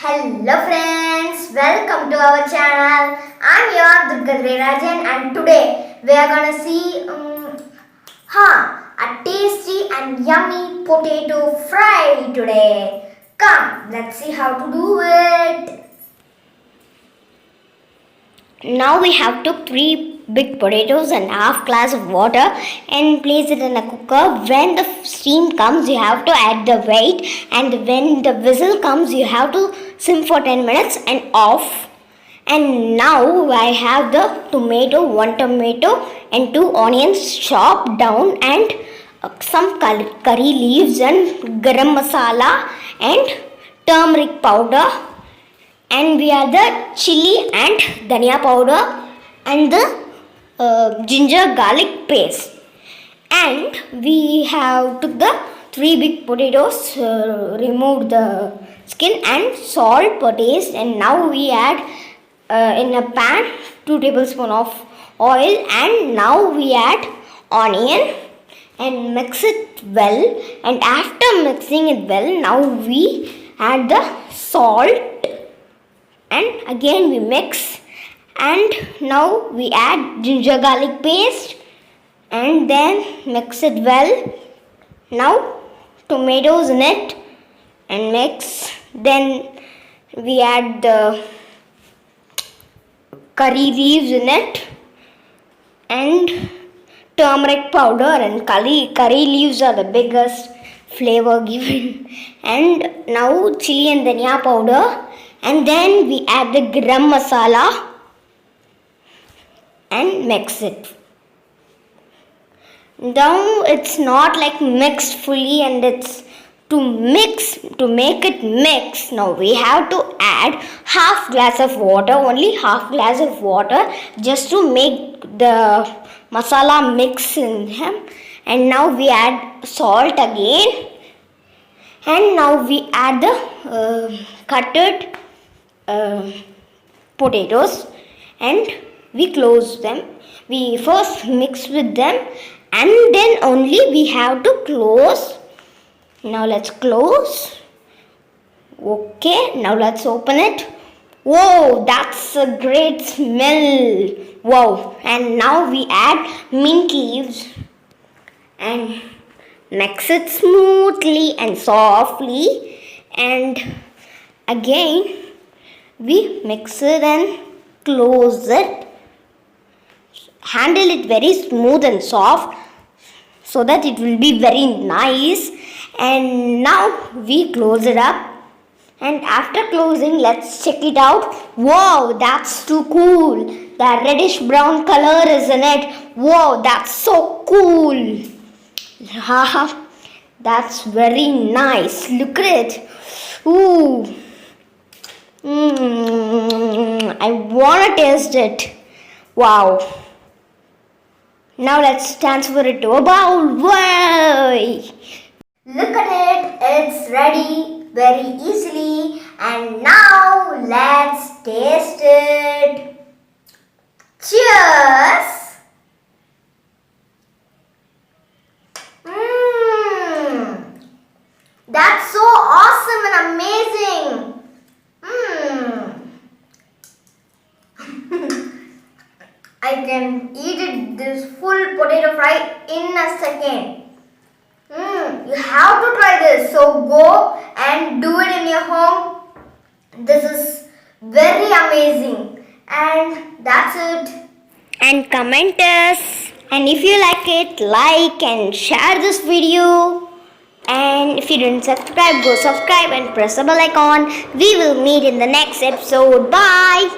Hello friends, welcome to our channel. I'm your Durga Durairajan and today we are gonna see a tasty and yummy potato fry today. Come, let's see how to do it. Now we have took 3 big potatoes and half glass of water and place it in a cooker. When the steam comes, you have to add the weight, and when the whistle comes, you have to sim for 10 minutes and off. And now I have the one tomato and 2 onions chopped down, and some curry leaves and garam masala and turmeric powder, and we add the chili and dhania powder and the ginger garlic paste, and we have took the 3 big potatoes, removed the skin and salt per taste, and now we add in a pan 2 tablespoons of oil, and now we add onion and mix it well, and after mixing it well, now we add the salt and again we mix, and now we add ginger garlic paste and then mix it well. Now tomatoes in it and mix, then we add the curry leaves in it and turmeric powder, and curry leaves are the biggest flavor given, and now chili and dhania powder, and then we add the garam masala and mix it. Now it's not like mixed fully, and it's to make it mix. Now we have to add half glass of water, only half glass of water, just to make the masala mix in him. And now we add salt again, and now we add the cutted potatoes and we close them. We first mix with them and then only we have to close. Now let's close. Okay, now let's open it. Whoa, that's a great smell. Wow, and now we add mint leaves and mix it smoothly and softly, and again we mix it and close it. Handle it very smooth and soft so that it will be very nice. And now we close it up, and after closing, let's check it out. Wow, that's too cool. The reddish brown color is in it. Wow, that's so cool. That's very nice. Look at it. Ooh. I want to taste it. Wow. Now let's transfer it to a bowl. Wow. Look at it, it's ready very easily, and now let's taste it. Cheers! That's so awesome and amazing. I can eat this full potato fry in a second. You have to try this. So go and do it in your home. This is very amazing. And that's it. And comment us. And if you like it, like and share this video. And if you didn't subscribe, go subscribe and press the bell icon. We will meet in the next episode. Bye.